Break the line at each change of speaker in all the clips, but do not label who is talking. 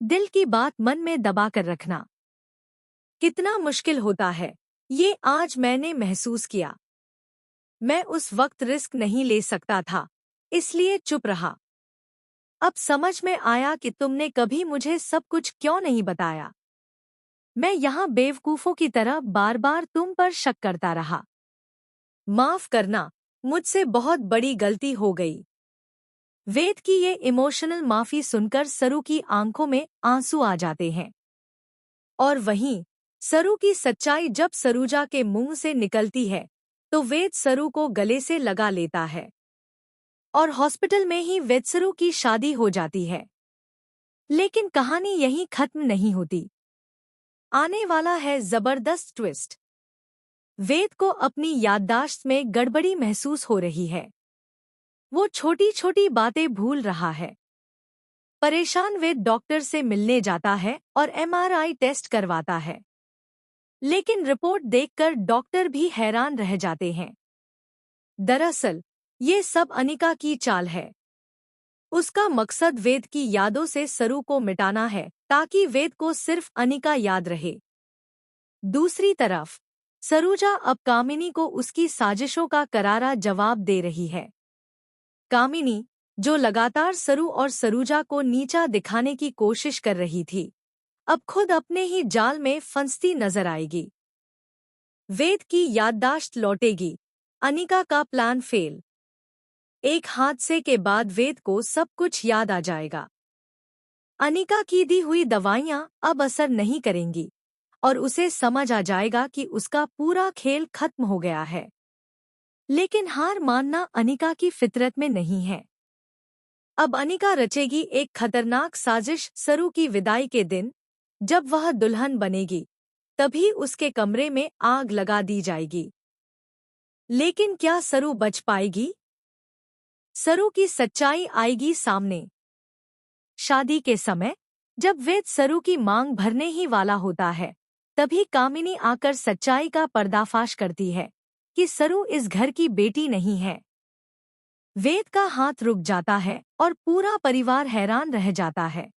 दिल की बात मन में दबा कर रखना कितना मुश्किल होता है, ये आज मैंने महसूस किया। मैं उस वक्त रिस्क नहीं ले सकता था, इसलिए चुप रहा। अब समझ में आया कि तुमने कभी मुझे सब कुछ क्यों नहीं बताया। मैं यहाँ बेवकूफों की तरह बार बार तुम पर शक करता रहा। माफ करना, मुझसे बहुत बड़ी गलती हो गई। वेद की ये इमोशनल माफी सुनकर सरू की आंखों में आंसू आ जाते हैं। और वहीं सरू की सच्चाई जब सरूजा के मुंह से निकलती है तो वेद सरू को गले से लगा लेता है और हॉस्पिटल में ही वेदसरू की शादी हो जाती है। लेकिन कहानी यहीं खत्म नहीं होती। आने वाला है जबरदस्त ट्विस्ट। वेद को अपनी याददाश्त में गड़बड़ी महसूस हो रही है। वो छोटी छोटी बातें भूल रहा है। परेशान वेद डॉक्टर से मिलने जाता है और एमआरआई टेस्ट करवाता है। लेकिन रिपोर्ट देखकर डॉक्टर भी हैरान रह जाते हैं। दरअसल ये सब अनिका की चाल है। उसका मकसद वेद की यादों से सरू को मिटाना है ताकि वेद को सिर्फ अनिका याद रहे। दूसरी तरफ सरूजा अब कामिनी को उसकी साजिशों का करारा जवाब दे रही है। कामिनी, जो लगातार सरू और सरूजा को नीचा दिखाने की कोशिश कर रही थी, अब खुद अपने ही जाल में फंसती नजर आएगी। वेद की याददाश्त लौटेगी, अनिका का प्लान फेल। एक हादसे के बाद वेद को सब कुछ याद आ जाएगा। अनिका की दी हुई दवाइयां अब असर नहीं करेंगी और उसे समझ आ जाएगा कि उसका पूरा खेल खत्म हो गया है। लेकिन हार मानना अनिका की फितरत में नहीं है। अब अनिका रचेगी एक खतरनाक साजिश सरू की विदाई के दिन। जब वह दुल्हन बनेगी तभी उसके कमरे में आग लगा दी जाएगी। लेकिन क्या सरू बच पाएगी? सरू की सच्चाई आएगी सामने। शादी के समय जब वेद सरू की मांग भरने ही वाला होता है, तभी कामिनी आकर सच्चाई का पर्दाफाश करती है कि सरू इस घर की बेटी नहीं है। वेद का हाथ रुक जाता है और पूरा परिवार हैरान रह जाता है।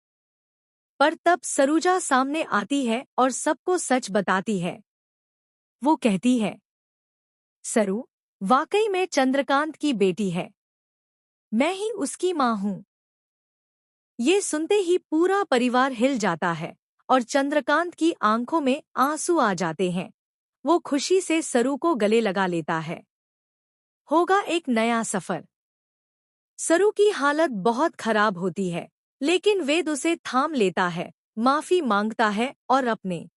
पर तब सरूजा सामने आती है और सबको सच बताती है। वो कहती है, सरू वाकई में चंद्रकांत की बेटी है। मैं ही उसकी माँ हूँ। ये सुनते ही पूरा परिवार हिल जाता है और चंद्रकांत की आंखों में आंसू आ जाते हैं। वो खुशी से सरू को गले लगा लेता है। होगा एक नया सफर। सरू की हालत बहुत खराब होती है, लेकिन वेद उसे थाम लेता है, माफी मांगता है और अपने